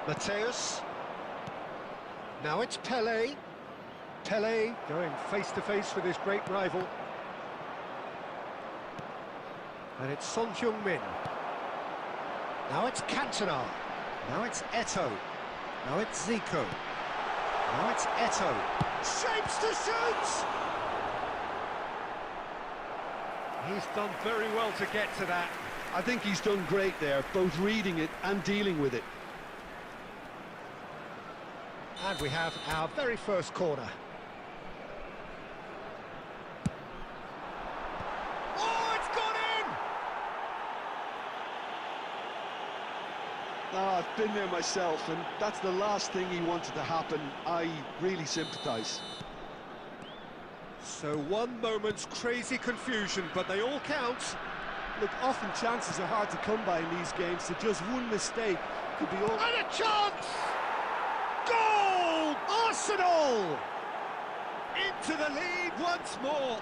Mateus. Now it's Pele. Pele going face to face with his great rival. And it's Son Heung-min. Now it's Cantona. Now it's Eto'o. Now it's Zico. Now it's Eto'o. Shapes to shoot! He's done very well to get to that. I think he's done great there, both reading it and dealing with it. And we have our very first corner. Oh, it's gone in! Oh, I've been there myself, and that's the last thing he wanted to happen. I really sympathise. So one moment's crazy confusion, but they all count. Look, often chances are hard to come by in these games, so just one mistake could be all... And a chance! Goal! Arsenal! Into the lead once more.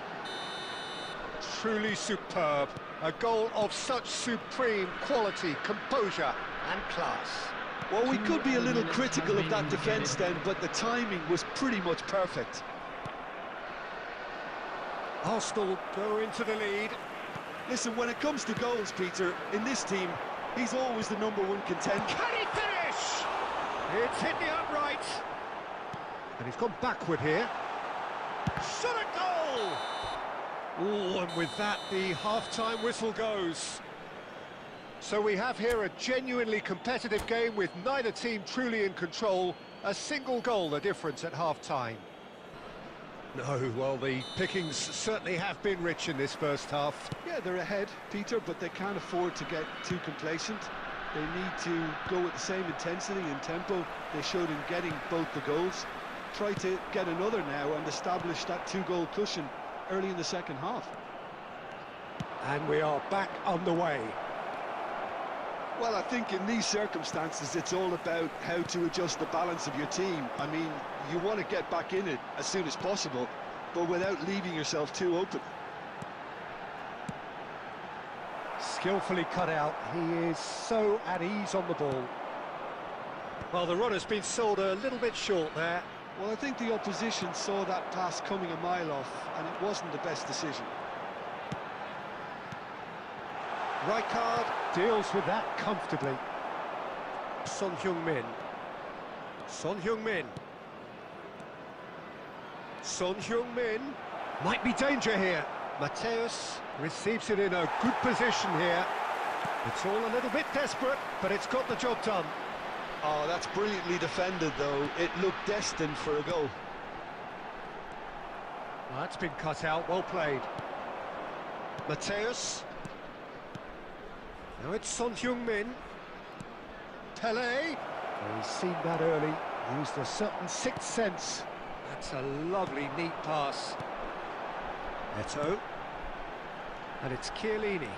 Truly superb. A goal of such supreme quality, composure and class. Well, we could be a little critical of that defence then, but the timing was pretty much perfect. Arsenal go into the lead. Listen, when it comes to goals, Peter, in this team, he's always the #1 contender. Can he finish? It's hit the upright. And he's gone backward here. Shot a goal! Oh, and with that, the half-time whistle goes. So we have here a genuinely competitive game with neither team truly in control. A single goal the difference at half-time. No, well, the pickings certainly have been rich in this first half. Yeah, they're ahead, Peter, but they can't afford to get too complacent. They need to go with the same intensity and tempo they showed in getting both the goals. Try to get another now and establish that 2-goal cushion early in the second half. And we are back underway. Well, I think in these circumstances, it's all about how to adjust the balance of your team. I mean, you want to get back in it as soon as possible, but without leaving yourself too open. Skillfully cut out. He is so at ease on the ball. Well, the run has been sold a little bit short there. Well, I think the opposition saw that pass coming a mile off, and it wasn't the best decision. Rijkaard deals with that comfortably. Son Heung-min. Son Heung-min. Son Heung-min. Might be danger here. Mateus receives it in a good position here. It's all a little bit desperate, but it's got the job done. Oh, that's brilliantly defended, though. It looked destined for a goal. Well, that's been cut out, well played. Mateus. Now it's Son Heung-min. Pele. Oh, he's seen that early. Used a certain sixth sense. That's a lovely, neat pass. Eto'o. And it's Chiellini.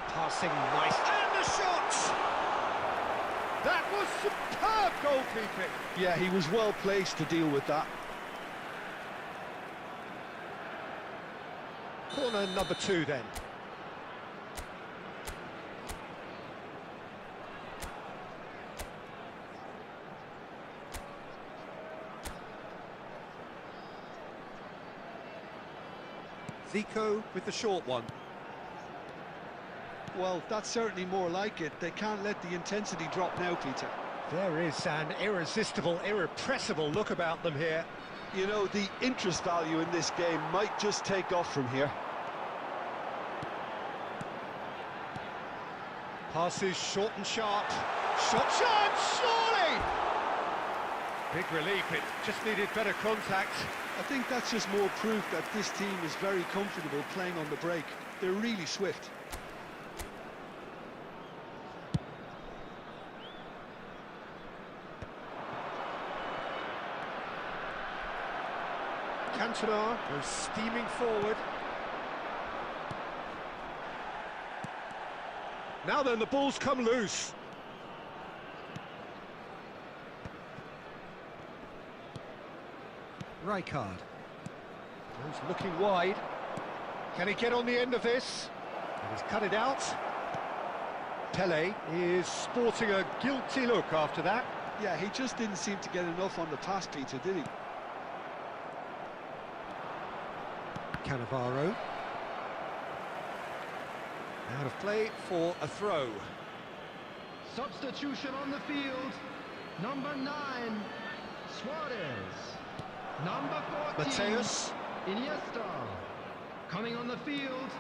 Passing nice. And the shot! That was superb goalkeeping. Yeah, he was well placed to deal with that. Corner number 2 then. Zico with the short one. Well, that's certainly more like it. They can't let the intensity drop now, Peter. There is an irresistible, irrepressible look about them here. You know, the interest value in this game might just take off from here. Passes short and sharp. Shot chance, surely! Big relief, it just needed better contact. I think that's just more proof that this team is very comfortable playing on the break. They're really swift. Cantona goes steaming forward. Now then, the ball's come loose. Rijkaard. He's looking wide. Can he get on the end of this? And he's cut it out. Pele is sporting a guilty look after that. Yeah, he just didn't seem to get enough on the pass, Peter, did he? Cannavaro. Out of play for a throw. Substitution on the field. Number 9, Suarez. Number 14, Mateus. Iniesta. Coming on the field,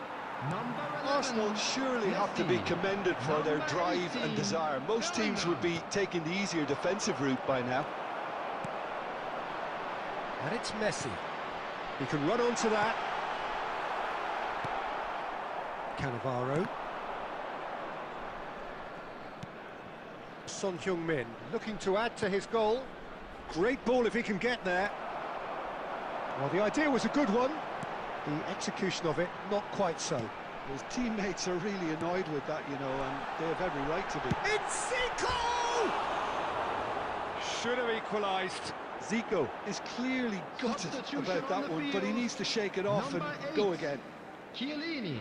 number 11. Arsenal surely have to be Messi. commended for their Number drive 18, and desire. Most teams would be taking the easier defensive route by now. And it's Messi. He can run onto that. Cannavaro. Son Heung-min looking to add to his goal. Great ball if he can get there. Well, the idea was a good one. The execution of it, not quite so. His teammates are really annoyed with that, you know, and they have every right to be. It's Zico! Should have equalised. Zico is clearly gutted Substitution about on that the one, but he field. needs to shake it off Number and go 8, again. Chiellini.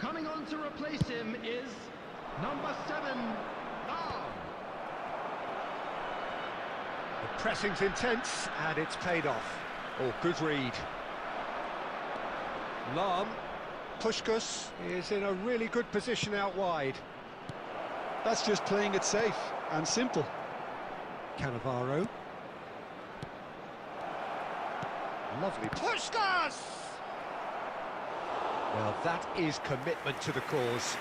Coming on to replace him is number 7, Lam. The pressing's intense, and it's paid off. Oh, good read. Lam. Puskás is in a really good position out wide. That's just playing it safe and simple. Cannavaro. Lovely. Puskás! Well, that is commitment to the cause.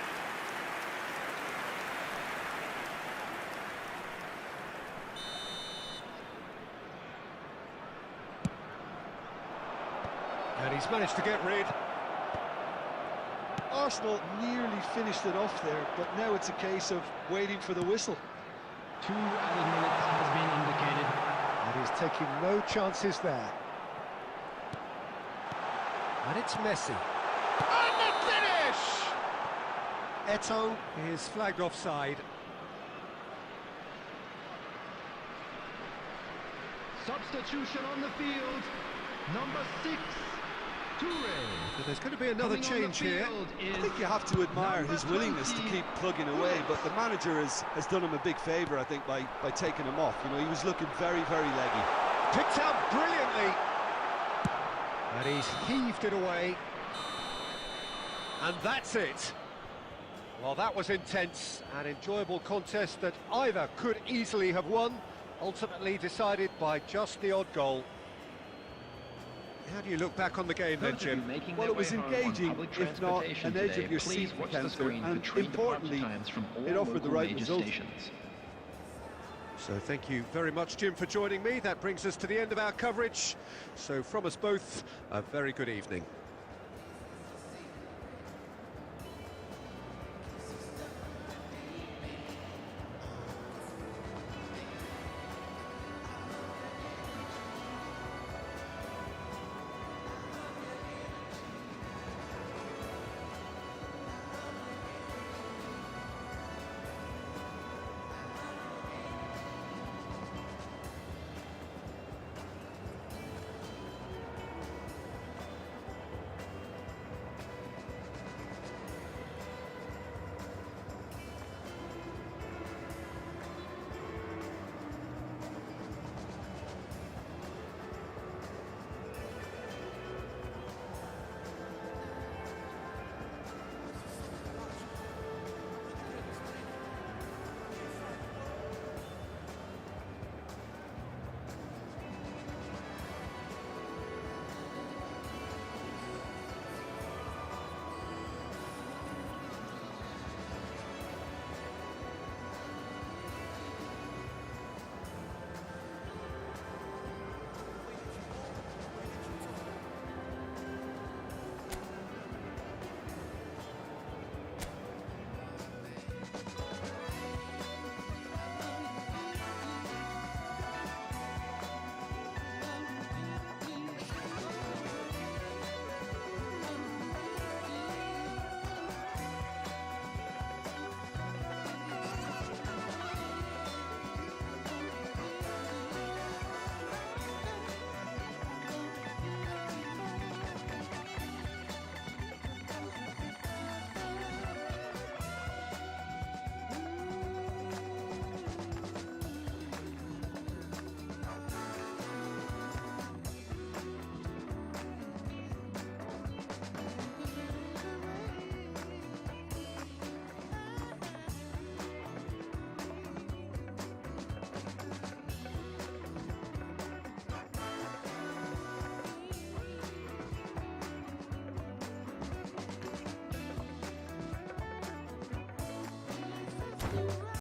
And he's managed to get rid. Arsenal nearly finished it off there, but now it's a case of waiting for the whistle. 2 added minutes has been indicated. And he's taking no chances there. And it's Messi. And the finish! Eto'o is flagged offside. Substitution on the field, number 6, Toure. But there's going to be another Coming on the change here. field I is think you have to admire number his willingness to 20. keep plugging away, but the manager has done him a big favour, I think, by taking him off. You know, he was looking very, very leggy. Picked out brilliantly. And he's heaved it away. And that's it. Well, that was intense, an enjoyable contest that either could easily have won, ultimately decided by just the odd goal. How do you look back on the game then, Jim? Well, it was engaging, if not an edge of your seat encounter, and importantly, it offered the right result. So thank you very much, Jim, for joining me. That brings us to the end of our coverage. So from us both, a very good evening.